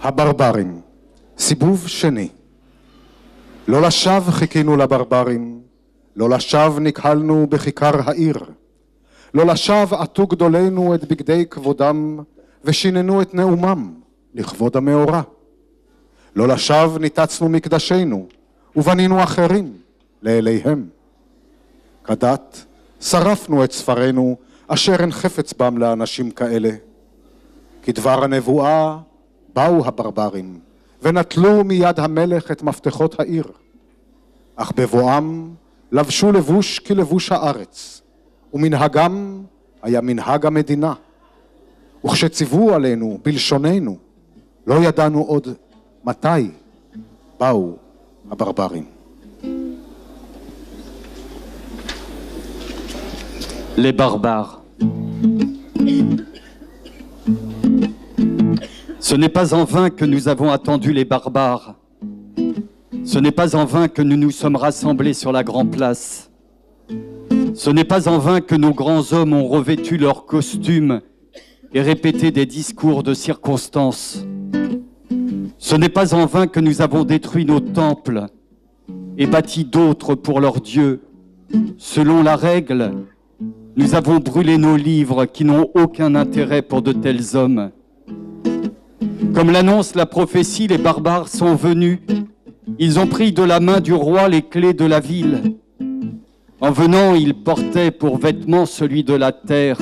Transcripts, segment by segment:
הברברים, סיבוב שני. לא לשווא חיכינו לברברים, לא לשווא נקהלנו בכיכר העיר, לא לשווא עטו גדולינו את בגדי כבודם ושיננו את נאומם לכבוד המאורע. לא לשווא ניתצנו מקדשינו ובנינו אחרים לאליהם. כדת שרפנו את ספרינו אשר אין חפץ בם לאנשים כאלה. כדבר הנבואה באו הברברים ונטלו מיד המלך את מפתחות העיר, אך בבואם לבשו לבוש כלבוש הארץ, ומנהגם היה מנהג המדינה. וכשציוו עלינו בלשוננו, לא ידענו עוד מתי באו הברברים. Les barbares. Ce n'est pas en vain que nous avons attendu les barbares. Ce n'est pas en vain que nous nous sommes rassemblés sur la grande place. Ce n'est pas en vain que nos grands hommes ont revêtu leurs costumes et répété des discours de circonstance. Ce n'est pas en vain que nous avons détruit nos temples et bâti d'autres pour leurs dieux. Selon la règle, nous avons brûlé nos livres qui n'ont aucun intérêt pour de tels hommes. Comme l'annonce la prophétie, les barbares sont venus. Ils ont pris de la main du roi les clés de la ville. En venant, ils portaient pour vêtement celui de la terre,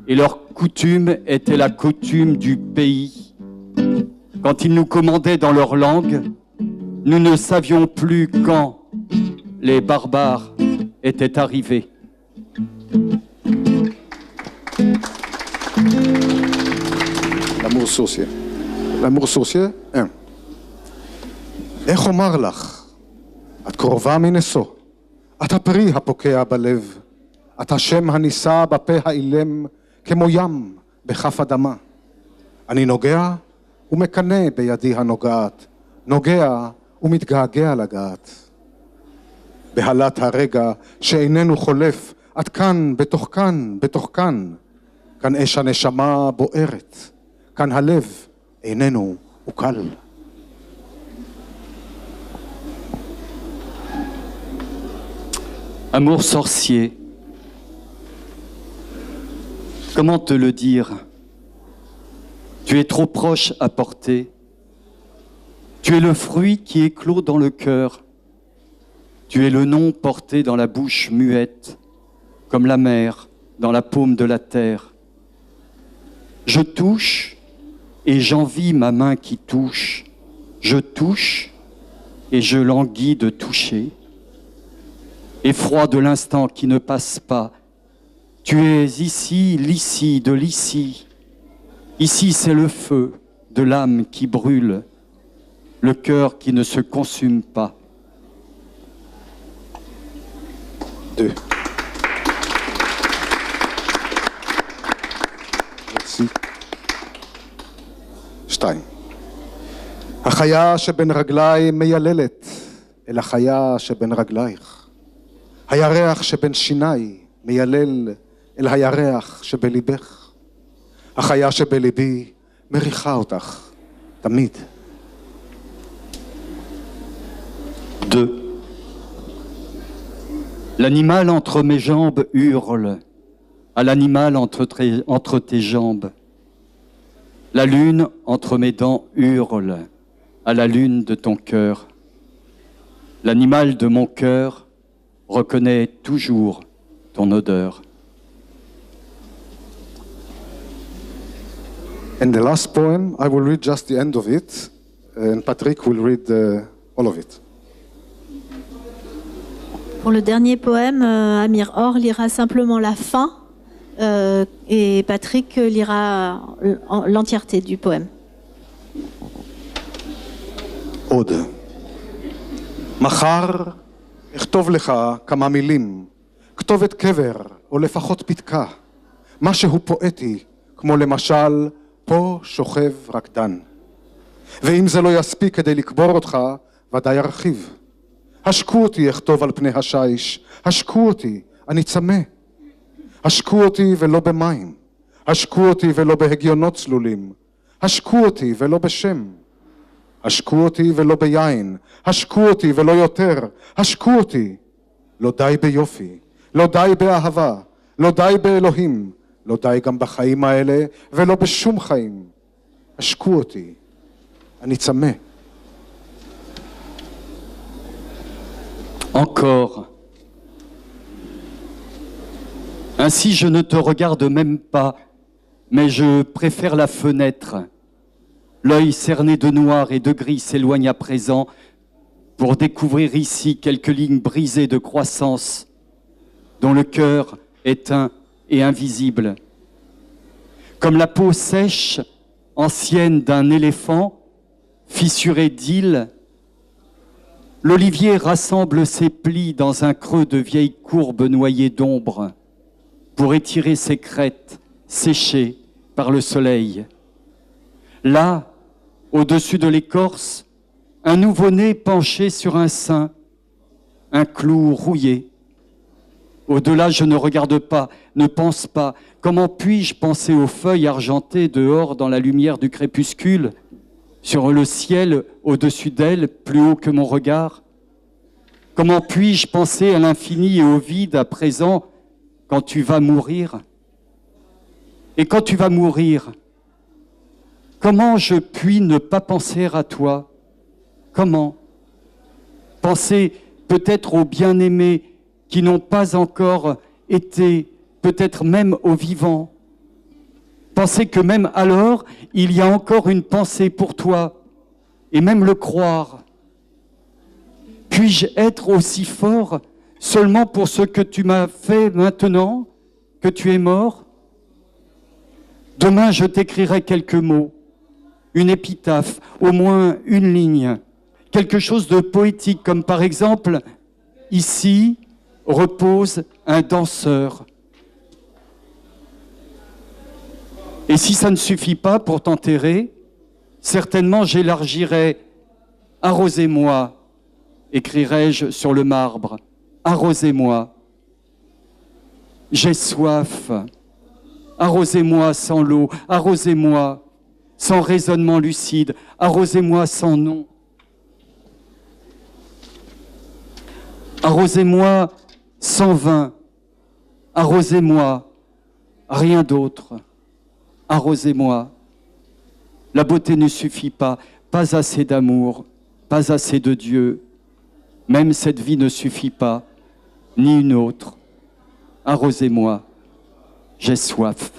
et leur coutume était la coutume du pays. Quand ils nous commandaient dans leur langue, nous ne savions plus quand les barbares étaient arrivés. L'amour sorcier. L'amour sorcier, un. איך אומר לך, את קרובה מנשוא, את הפרי הפוקע בלב, את השם הנישא בפה האילם כמו ים בכף אדמה. אני נוגע ומקנא בידי הנוגעת, נוגע ומתגעגע לגעת. בהלת הרגע שאיננו חולף, את כאן, בתוך כאן, בתוך כאן. כאן אש הנשמה בוערת, כאן הלב איננו וקל. Amour sorcier, comment te le dire? Tu es trop proche à porter. Tu es le fruit qui éclot dans le cœur. Tu es le nom porté dans la bouche muette, comme la mer dans la paume de la terre. Je touche et j'envie ma main qui touche. Je touche et je languis de toucher. Effroi de l'instant qui ne passe pas, tu es ici, l'ici, de l'ici. Ici, c'est le feu de l'âme qui brûle, le cœur qui ne se consume pas. 2. Merci. 2. החיה שבין רגליי מייללת אל החיה שבין רגלייך. הירח שבין שיניי מיילל אל הירח שבליבך. החיה שבליבי מריחה אותך תמיד. 2. L'animal entre mes jambes hurle à l'animal entre tes jambes. La lune entre mes dents hurle à la lune de ton cœur. L'animal de mon cœur reconnaît toujours ton odeur. And the last poem, I will read just the end of it, and Patrick will read all of it. Pour le dernier poème, Amir Or lira simplement la fin et Patrick lira l'entièreté du poème. עוד. מחר אכתוב לך כמה מילים, כתובת קבר או לפחות פתקה, משהו פואטי, כמו למשל פה שוכב רקדן. ואם זה לא יספיק כדי לקבור אותך, ודאי ארחיב. השקו אותי אכתוב על פני השיש, השקו אותי, אני צמא. השקו אותי ולא במים, השקו אותי ולא בהגיונות צלולים, השקו אותי ולא בשם. השקו אותי ולא ביין. השקו אותי ולא יותר. השקו אותי. לא די ביופי. לא די באהבה. לא די באלוהים. לא די גם בחיים האלה ולא בשום חיים. השקו אותי. אני צמא. Encore. Ainsi je ne te regarde même pas, mais je préfère la fenêtre. L'œil cerné de noir et de gris s'éloigne à présent pour découvrir ici quelques lignes brisées de croissance dont le cœur éteint et invisible. Comme la peau sèche, ancienne d'un éléphant, fissurée d'îles, l'olivier rassemble ses plis dans un creux de vieilles courbes noyées d'ombre pour étirer ses crêtes séchées par le soleil. Là, au-dessus de l'écorce, un nouveau-né penché sur un sein, un clou rouillé. Au-delà, je ne regarde pas, ne pense pas. Comment puis-je penser aux feuilles argentées dehors dans la lumière du crépuscule, sur le ciel au-dessus d'elles, plus haut que mon regard? Comment puis-je penser à l'infini et au vide à présent quand tu vas mourir? Et quand tu vas mourir, comment je puis ne pas penser à toi? Comment? Penser peut-être aux bien-aimés qui n'ont pas encore été, peut-être même aux vivants. Penser que même alors, il y a encore une pensée pour toi, et même le croire. Puis-je être aussi fort seulement pour ce que tu m'as fait maintenant, que tu es mort? Demain, je t'écrirai quelques mots, une épitaphe, au moins une ligne, quelque chose de poétique, comme par exemple, ici repose un danseur. Et si ça ne suffit pas pour t'enterrer, certainement j'élargirai « Arrosez-moi », écrirai-je sur le marbre, « Arrosez-moi ». J'ai soif, arrosez-moi sans l'eau, arrosez-moi sans raisonnement lucide, arrosez-moi sans nom. Arrosez-moi sans vin, arrosez-moi, rien d'autre, arrosez-moi. La beauté ne suffit pas, pas assez d'amour, pas assez de Dieu. Même cette vie ne suffit pas, ni une autre. Arrosez-moi, j'ai soif.